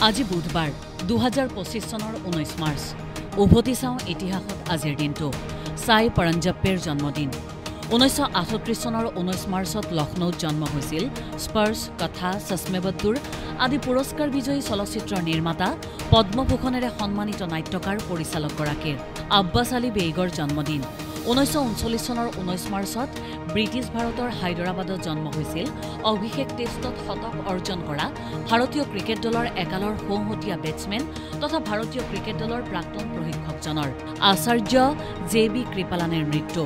আজি বুধবাৰ 2025 চনৰ 19 মাৰ্চ উভতি চাওঁ ইতিহাসত আজিৰ দিনটো সাই পৰঞ্জপ্পেৰ জন্মদিন 1938 চনৰ 19 মাৰ্চত লক্ষ্ণৌত জন্ম হৈছিল স্পৰ্শ কথা চশমেবদ্দুৰ আদি পুৰস্কাৰ বিজয়ী চলচ্চিত্ৰৰ নিৰ্মাতা পদ্মভূষণেৰে সন্মানিত নাট্যকাৰ পৰিচালক গৰাকীৰ আব্বাছ আলী বেইগৰ জন্মদিন 1939 চনৰ 19 মাৰ্চত ব্ৰিটিছ ভাৰতৰ হায়দৰাবাদত জন্ম হৈছিল অভিষেক টেষ্টত শতক অৰ্জন কৰা ভাৰতীয় ক্ৰিকেট দলৰ একালৰ সোঁহতীয়া বেটছমেন তথা ভাৰতীয় ক্ৰিকেট দলৰ প্ৰাক্তন প্ৰশিক্ষকজনৰ আচাৰ্য জে.বি. কৃপালানীৰ মৃত্যু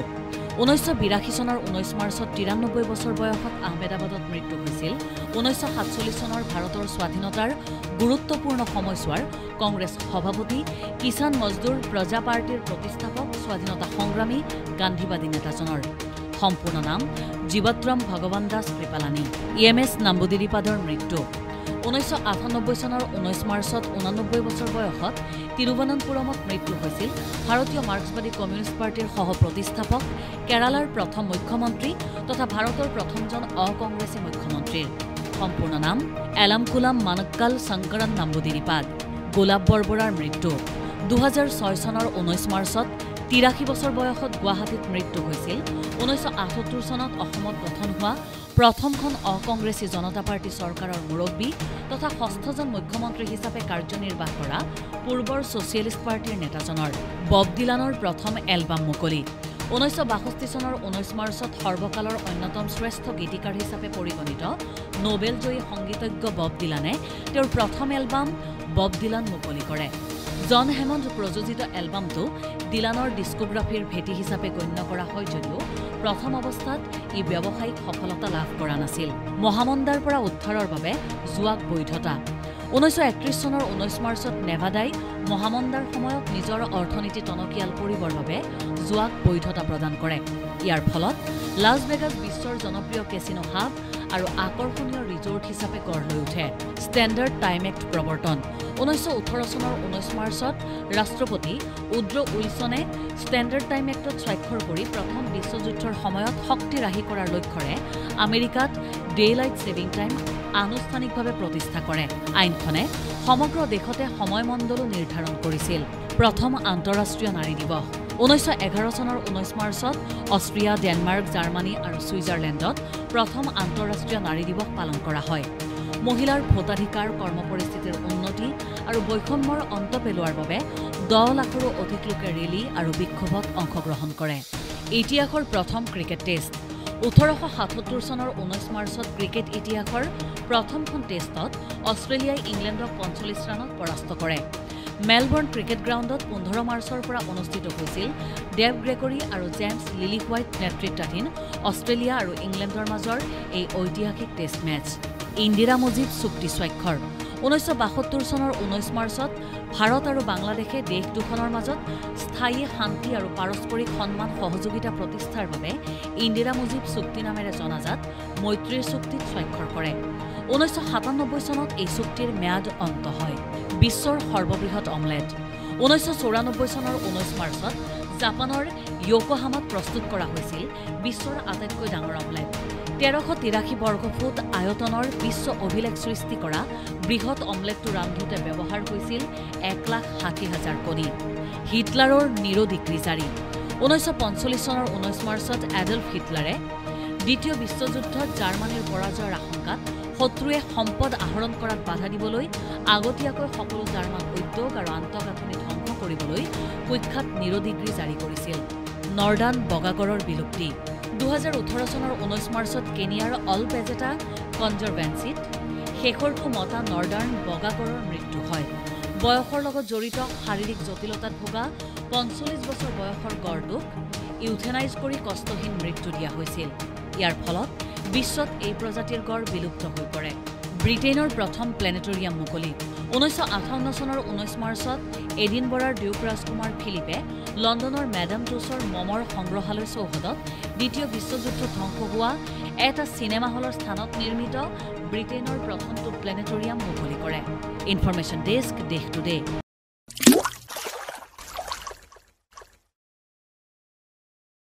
1982 চনৰ 19 মাৰ্চত 93 বছৰ বয়সত আহমেদাবাদত মৃত্যু হৈছিল 1947 চনৰ ভাৰতৰ স্বাধীনতাৰ গুৰুত্বপূৰ্ণ সময়ছোৱাৰ কংগ্ৰেছ সভাপতি কিষাণ মজদুৰ প্ৰজা পাৰ্টিৰ প্ৰতিষ্ঠাপক স্বাধীনতা সংগ্ৰামী গান্ধীবাদী নেতাজনৰ সম্পূৰ্ণ নাম জীৱত্ৰম ভগৱান দাস কৃপালানী এম.এছ. নাম্বুদিৰিপাদৰ মৃত্যু 1998 চনৰ 19 মাৰ্চত 89 বছৰ বয়সত তিৰুৱনন্তপুৰমত মৃত্যু হৈছিল ভাৰতীয় মাৰ্ক্সবাদী কমিউনিষ্ট পাৰ্টিৰ সহ-প্ৰতিষ্ঠাপক কেৰালাৰ প্ৰথম মুখ্যমন্ত্ৰী তথা ভাৰতৰ প্ৰথমজন অকংগ্ৰেছী মুখ্যমন্ত্ৰীৰ সম্পূৰ্ণ নাম এলামকুলাম মানক্কাল শংকৰন নাম্বুদিৰিপাদ গোলাপ বৰবৰাৰ মৃত্যু 2006 চনৰ 19 মাৰ্চত 83 বছৰ বয়সত গুৱাহাটীত মৃত্যু হৈছিল 1978 চনত অসমত গঠন হোৱা প্ৰথমখন অকংগ্ৰেছী জনতা পাৰ্টি চৰকাৰৰ মুৰব্বী তথা ষষ্ঠজন মুখ্যমন্ত্ৰী হিচাপে কাৰ্যনিৰ্বাহ কৰা পূৰ্বৰ ছচিয়েলিষ্ট পাৰ্টিৰ নেতাজনৰ বব ডিলানৰ প্ৰথম এলবাম মুকলি 1962 চনৰ 19 মাৰ্চত সৰ্বকালৰ অন্যতম শ্ৰেষ্ঠ গীতিকাৰ হিচাপে পৰিগণিত নোবেলজয়ী সংগীতজ্ঞ বব ডিলানে তেওঁৰ প্ৰথম এলবাম বব ডিলান মুকলি কৰে জন হেমণ্ড প্ৰযোজিত এলবামটো ডিলানৰ ডিস্কোগ্ৰাফিৰ ভেটি হিচাপে গণ্য কৰা হয় যদিও প্ৰথম অৱস্থাত ই ব্যৱসায়িক সফলতা লাভ কৰা নাছিল মহামন্দাৰ পৰা উদ্ধাৰৰ বাবে জুৱাক বৈধতা 1931 চনৰ 19 মাৰ্চত নেভাদাই মহামন্দাৰ সময়ত নিজৰ অৰ্থনীতি টনকিয়াল কৰিবৰ বাবে জুৱাক বৈধতা প্ৰদান কৰে ইয়াৰ ফলত লাছ ভেগাছ বিশ্বৰ জনপ্ৰিয় কেচিনো হাব আৰু আকৰ্ষণীয় ৰিজৰ্ট হিচাপে গঢ় লৈ উঠে ষ্টেণ্ডাৰ্ড টাইম এক্ট প্ৰৱৰ্তন 1918 চনৰ 19 মাৰ্চত ৰাষ্ট্ৰপতি উড্ৰ উইলছনে ষ্টেণ্ডাৰ্ড টাইম এক্টত স্বাক্ষৰ কৰি প্ৰথম বিশ্বযুদ্ধৰ সময়ত শক্তি ৰাহি কৰাৰ লক্ষ্যৰে আমেৰিকাত ডে লাইট ছেভিং টাইম আনুষ্ঠানিকভাৱে প্ৰতিষ্ঠা কৰে আইনখনে সমগ্ৰ দেশতে সময়মণ্ডলো নিৰ্ধাৰণ কৰিছিল প্ৰথম আন্তঃৰাষ্ট্ৰীয় নাৰী দিৱস 1911 চনৰ 19 মাৰ্চত অষ্ট্ৰিয়া ডেনমাৰ্ক জাৰ্মানী আৰু ছুইজাৰলেণ্ডত প্ৰথম আন্তঃৰাষ্ট্ৰীয় নাৰী দিৱস পালন কৰা হয় মহিলাৰ ভোটাধিকাৰ কৰ্ম পৰিস্থিতিৰ উন্নতি আৰু বৈষম্যৰ অন্ত পেলোৱাৰ বাবে 10 লাখৰো অধিক লোকে ৰেলী আৰু বিক্ষোভত অংশগ্ৰহণ কৰে ইতিহাসৰ প্ৰথম ক্ৰিকেট টেষ্ট 1877 চনৰ 19 মাৰ্চত ক্ৰিকেট ইতিহাসৰ প্ৰথমখন টেষ্টত অষ্ট্ৰেলিয়াই ইংলেণ্ডক 45 ৰানত পৰাস্ত কৰে মেলবৰ্ণ ক্ৰিকেট গ্ৰাউণ্ডত 15 মাৰ্চৰ পৰা অনুষ্ঠিত হৈছিল ডেভ গ্ৰেগৰী আৰু জেমছ লিলি হোৱাইট নেতৃত্বাধীন অষ্ট্ৰেলিয়া আৰু ইংলেণ্ডৰ মাজৰ এই ঐতিহাসিক টেষ্ট মেচ ইন্দিৰা মুজিব চুক্তি স্বাক্ষৰ 1972 চনৰ 19 মাৰ্চত ভাৰত আৰু বাংলাদেশে দেশ দুখনৰ মাজত স্থায়ী শান্তি আৰু পাৰস্পৰিক সন্মান সহযোগিতা প্ৰতিষ্ঠাৰ বাবে ইন্দিৰা মুজিব চুক্তি নামেৰে জনাজাত মৈত্ৰীৰ চুক্তিত স্বাক্ষৰ কৰে 1997 চনত এই চুক্তিৰ ম্যাদ অন্ত হয় বিশ্বৰ সৰ্ববৃহৎ অমলেট 1994 চনৰ 19 মাৰ্চত জাপানৰ য়োকোহামাত প্ৰস্তুত কৰা হৈছিল বিশ্বৰ আটাইতকৈ ডাঙৰ অমলেট 1383 বৰ্গফুট আয়তনৰ বিশ্ব অভিলেখ সৃষ্টি কৰা বৃহৎ অমলেটটো ৰান্ধোতে ব্যৱহাৰ হৈছিল 1,60,000 কণী হিটলাৰৰ নিৰো ডিগ্ৰী জাৰি 1945 চনৰ 19 মাৰ্চত এডল্ফ হিটলাৰে দ্বিতীয় বিশ্বযুদ্ধত জাৰ্মানীৰ পৰাজয়ৰ আশংকাত শত্ৰুৱে সম্পদ আহৰণ কৰাত বাধা দিবলৈ আগতীয়াকৈ সকলো জাৰ্মান উদ্যোগ আৰু আন্তঃগাঁথনি ধ্বংস কৰিবলৈ কুখ্যাত নিৰো ডিগ্ৰী জাৰি কৰিছিল নৰ্ডাৰ্ণ বগাগড়ৰ বিলুপ্তি 2018 চনৰ 19 মাৰ্চত কেনিয়াৰ অল পেজেটা কনজাৰভেন্সিত শেষৰটো মতা নৰ্ডাৰ্ণ বগাগড়ৰ মৃত্যু হয় বয়সৰ লগত জড়িত শাৰীৰিক জটিলতাত ভোগা 45 বছৰ বয়সৰ গড়টোক ইউথেনাইজ কৰি কষ্টহীন মৃত্যু দিয়া হৈছিল ইয়াৰ ফলত বিশ্বত এই প্ৰজাতিৰ গড় বিলুপ্ত হৈ পৰে ব্ৰিটেইনৰ প্ৰথম প্লেনেটৰিয়াম মুকলি 1958 চনৰ 19 মাৰ্চত এডিনবৰাৰ ডিউক ৰাজকুমাৰ ফিলিপে লণ্ডনৰ মেডাম টুছৰ মমৰ সংগ্ৰহালয় চৌহদত দ্বিতীয় বিশ্বযুদ্ধত ধ্বংস হোৱা এটা চিনেমা হলৰ স্থানত নিৰ্মিত ব্ৰিটেইনৰ প্ৰথমটো প্লেনেটৰিয়াম মুকলি কৰে ইনফৰমেশ্যন ডেস্ক দেশ টুডে